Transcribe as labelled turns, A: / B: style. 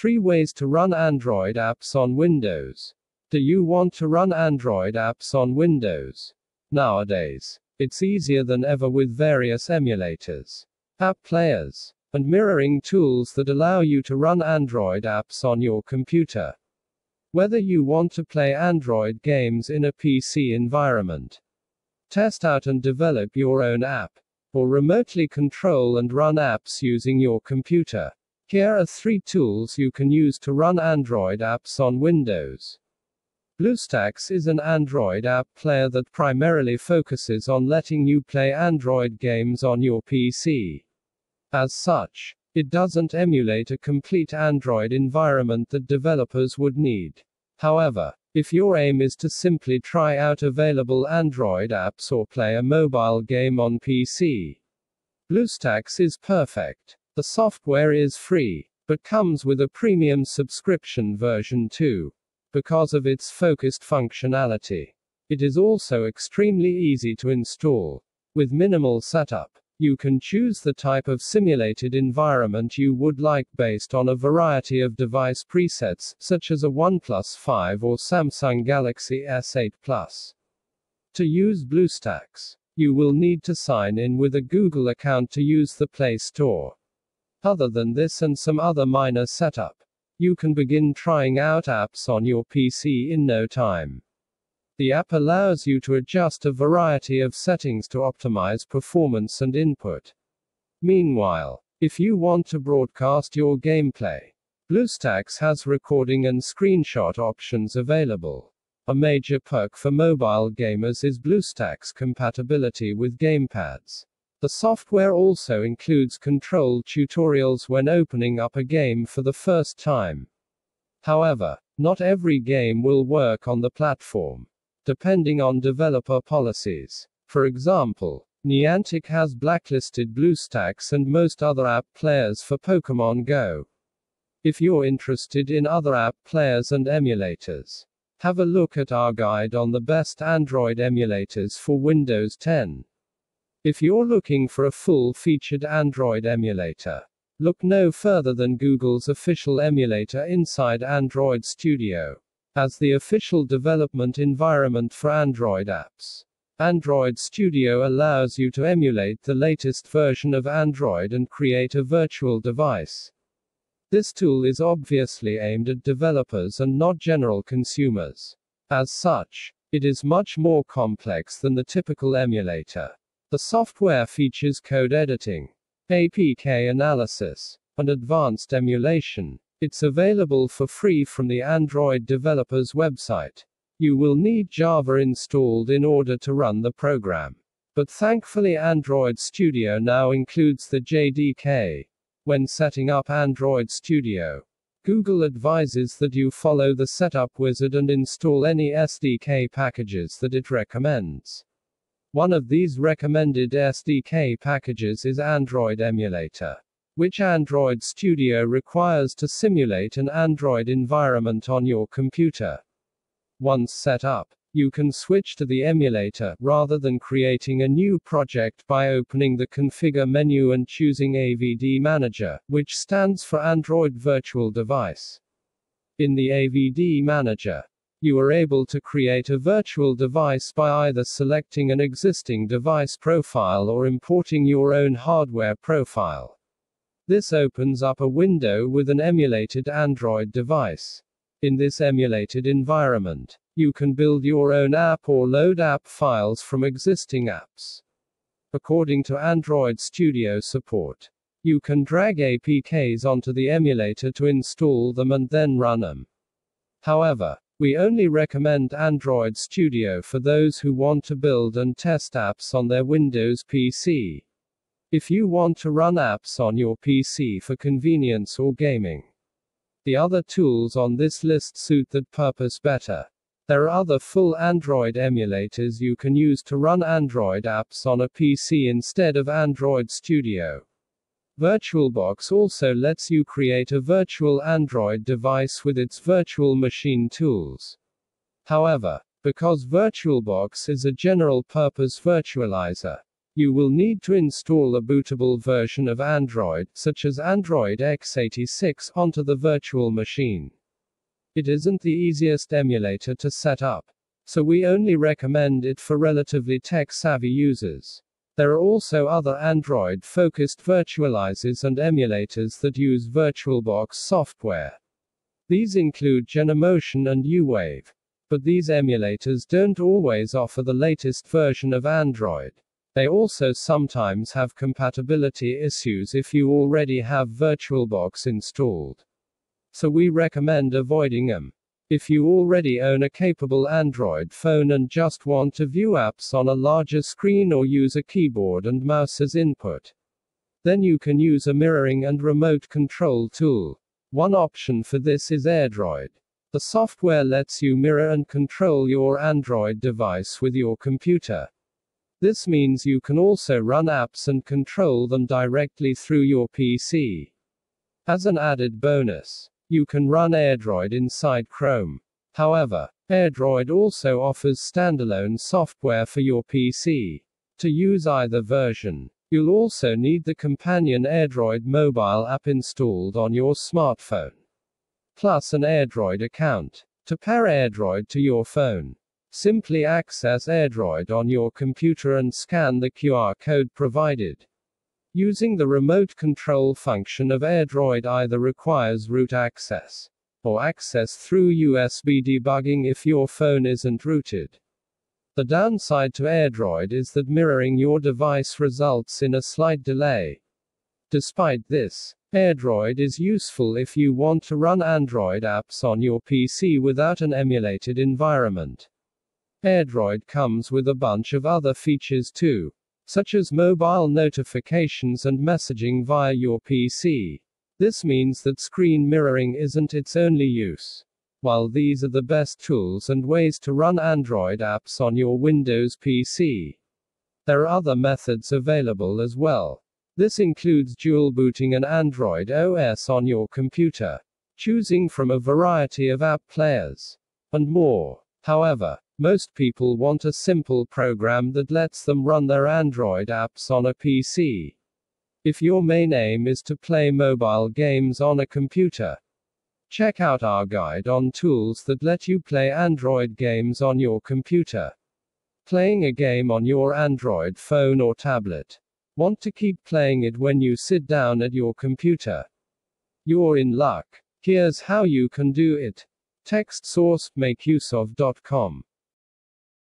A: 3 ways to run Android apps on Windows. Do you want to run Android apps on Windows? Nowadays, it's easier than ever with various emulators, app players, and mirroring tools that allow you to run Android apps on your computer. Whether you want to play Android games in a PC environment, test out and develop your own app, or remotely control and run apps using your computer, here are 3 tools you can use to run Android apps on Windows. BlueStacks is an Android app player that primarily focuses on letting you play Android games on your PC. As such, it doesn't emulate a complete Android environment that developers would need. However, if your aim is to simply try out available Android apps or play a mobile game on PC, BlueStacks is perfect. The software is free, but comes with a premium subscription version too, because of its focused functionality. It is also extremely easy to install. With minimal setup, you can choose the type of simulated environment you would like based on a variety of device presets, such as a OnePlus 5 or Samsung Galaxy S8 Plus. To use BlueStacks, you will need to sign in with a Google account to use the Play Store. Other than this and some other minor setup, you can begin trying out apps on your PC in no time. The app allows you to adjust a variety of settings to optimize performance and input. Meanwhile, if you want to broadcast your gameplay, BlueStacks has recording and screenshot options available. A major perk for mobile gamers is BlueStacks compatibility with gamepads. The software also includes control tutorials when opening up a game for the first time. However, not every game will work on the platform, depending on developer policies. For example, Niantic has blacklisted BlueStacks and most other app players for Pokemon Go. If you're interested in other app players and emulators, have a look at our guide on the best Android emulators for Windows 10. If you're looking for a full-featured Android emulator, look no further than Google's official emulator inside Android Studio. As the official development environment for Android apps, Android Studio allows you to emulate the latest version of Android and create a virtual device. This tool is obviously aimed at developers and not general consumers. As such, it is much more complex than the typical emulator. The software features code editing, APK analysis, and advanced emulation. It's available for free from the Android developer's website. You will need Java installed in order to run the program. But thankfully Android Studio now includes the JDK. When setting up Android Studio, Google advises that you follow the setup wizard and install any SDK packages that it recommends. One of these recommended SDK packages is Android Emulator, which Android Studio requires to simulate an Android environment on your computer. Once set up, you can switch to the emulator, rather than creating a new project by opening the Configure menu and choosing AVD Manager, which stands for Android Virtual Device. In the AVD Manager, you are able to create a virtual device by either selecting an existing device profile or importing your own hardware profile. This opens up a window with an emulated Android device. In this emulated environment, you can build your own app or load app files from existing apps. According to Android Studio support, you can drag APKs onto the emulator to install them and then run them. However, we only recommend Android Studio for those who want to build and test apps on their Windows PC. If you want to run apps on your PC for convenience or gaming, the other tools on this list suit that purpose better. There are other full Android emulators you can use to run Android apps on a PC instead of Android Studio. VirtualBox also lets you create a virtual Android device with its virtual machine tools. However, because VirtualBox is a general-purpose virtualizer, You will need to install a bootable version of Android, such as Android x86, onto the virtual machine. It isn't the easiest emulator to set up, so we only recommend it for relatively tech-savvy users. There are also other Android-focused virtualizers and emulators that use VirtualBox software. These include Genymotion and U-Wave. But these emulators don't always offer the latest version of Android. They also sometimes have compatibility issues if you already have VirtualBox installed. So we recommend avoiding them. If you already own a capable Android phone and just want to view apps on a larger screen or use a keyboard and mouse as input, then you can use a mirroring and remote control tool. One option for this is AirDroid. The software lets you mirror and control your Android device with your computer. This means you can also run apps and control them directly through your PC. As an added bonus, you can run AirDroid inside Chrome. However, AirDroid also offers standalone software for your PC. To use either version, you'll also need the companion AirDroid mobile app installed on your smartphone, plus an AirDroid account. To pair AirDroid to your phone, simply access AirDroid on your computer and scan the QR code provided. Using the remote control function of AirDroid either requires root access, or access through USB debugging if your phone isn't rooted. The downside to AirDroid is that mirroring your device results in a slight delay. Despite this, AirDroid is useful if you want to run Android apps on your PC without an emulated environment. AirDroid comes with a bunch of other features too, such as mobile notifications and messaging via your PC. This means that screen mirroring isn't its only use. While these are the best tools and ways to run Android apps on your Windows PC, there are other methods available as well. This includes dual booting an Android OS on your computer, choosing from a variety of app players, and more. However, most people want a simple program that lets them run their Android apps on a PC. If your main aim is to play mobile games on a computer, check out our guide on tools that let you play Android games on your computer. Playing a game on your Android phone or tablet. Want to keep playing it when you sit down at your computer? You're in luck. Here's how you can do it. Text source, makeuseof.com.